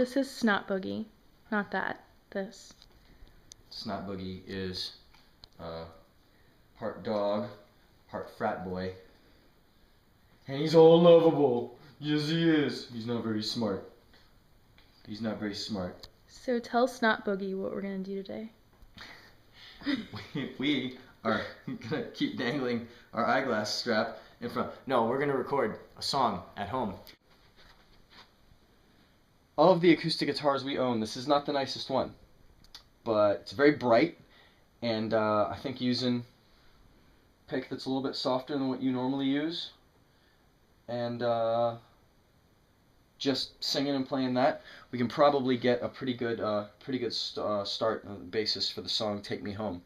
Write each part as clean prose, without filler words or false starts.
This is Snot Boogie, not that. This. Snot Boogie is part dog, part frat boy. And he's all lovable. Yes, he is. He's not very smart. He's not very smart. So tell Snot Boogie what we're going to do today. we are going to keep dangling our eyeglass strap in front. No, we're going to record a song at home. All of the acoustic guitars we own, this is not the nicest one. But it's very bright, and I think using a pick that's a little bit softer than what you normally use, and just singing and playing that, we can probably get a pretty good start basis for the song "Take Me Home,"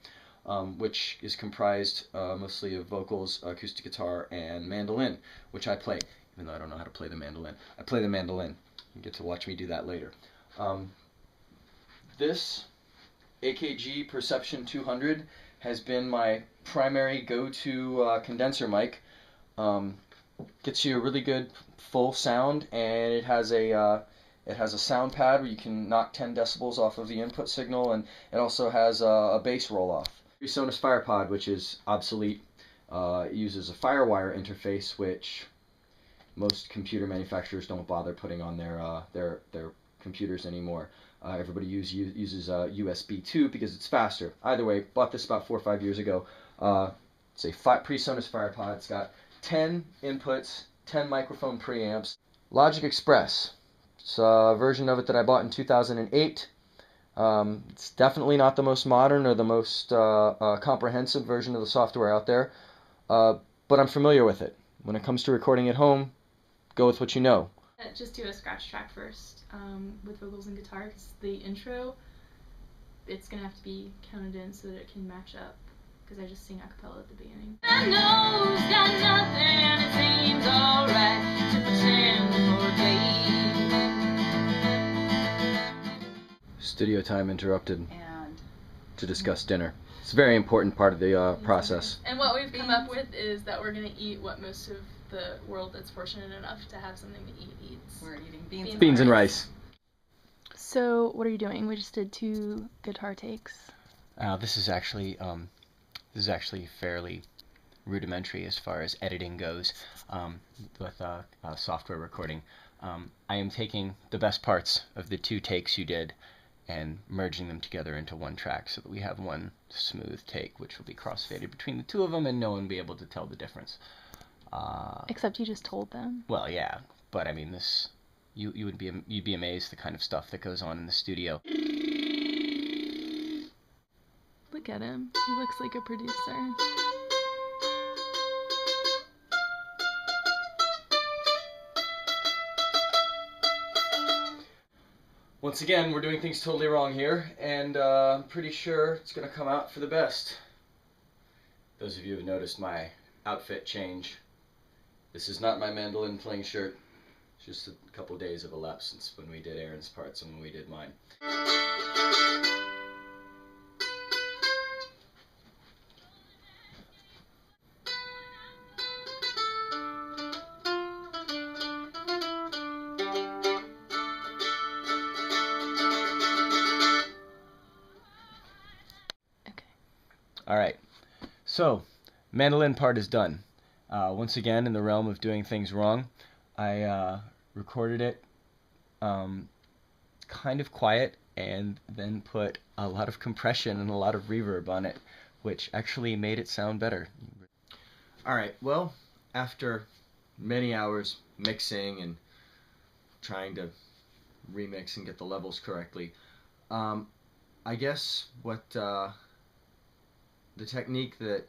which is comprised mostly of vocals, acoustic guitar, and mandolin, which I play, even though I don't know how to play the mandolin. I play the mandolin. You get to watch me do that later. This AKG Perception 200 has been my primary go-to condenser mic. Gets you a really good full sound, and it has a sound pad where you can knock 10 decibels off of the input signal, and it also has a bass roll-off. PreSonus FirePod, which is obsolete, uses a FireWire interface, which most computer manufacturers don't bother putting on their computers anymore. Everybody uses USB 2 because it's faster. Either way, bought this about 4 or 5 years ago. It's a PreSonus FirePod. It's got 10 inputs, 10 microphone preamps. Logic Express. It's a version of it that I bought in 2008. It's definitely not the most modern or the most comprehensive version of the software out there, but I'm familiar with it. When it comes to recording at home, go with what you know. Just do a scratch track first with vocals and guitar, because the intro, it's going to have to be counted in so that it can match up, because I just sing a cappella at the beginning. I know it's got nothing, and it seems alright to pretend for a day. Studio time interrupted and to discuss dinner. It's a very important part of the process. And what we've come up with is that we're going to eat what most of the world that's fortunate enough to have something to eat eats. We're eating beans and rice. So what are you doing? We just did 2 guitar takes. This is actually fairly rudimentary as far as editing goes with software recording. I am taking the best parts of the 2 takes you did and merging them together into one track so that we have one smooth take, which will be crossfaded between the 2 of them, and no one will be able to tell the difference. Except you just told them. Well, yeah, but I mean, this you'd be amazed the kind of stuff that goes on in the studio. Look at him. He looks like a producer. Once again, we're doing things totally wrong here, and I'm pretty sure it's going to come out for the best. Those of you who have noticed my outfit change, this is not my mandolin playing shirt. It's just a couple days have elapsed since when we did Aaron's parts and when we did mine. Alright, so mandolin part is done. Once again, in the realm of doing things wrong, I recorded it kind of quiet and then put a lot of compression and a lot of reverb on it, which actually made it sound better. Alright, well, after many hours mixing and trying to remix and get the levels correctly, I guess what the technique that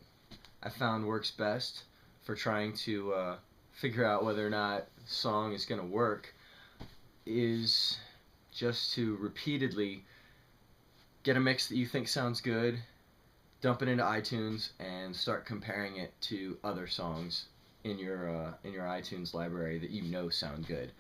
I found works best for trying to figure out whether or not the song is going to work is just to repeatedly get a mix that you think sounds good, dump it into iTunes, and start comparing it to other songs in your iTunes library that you know sound good.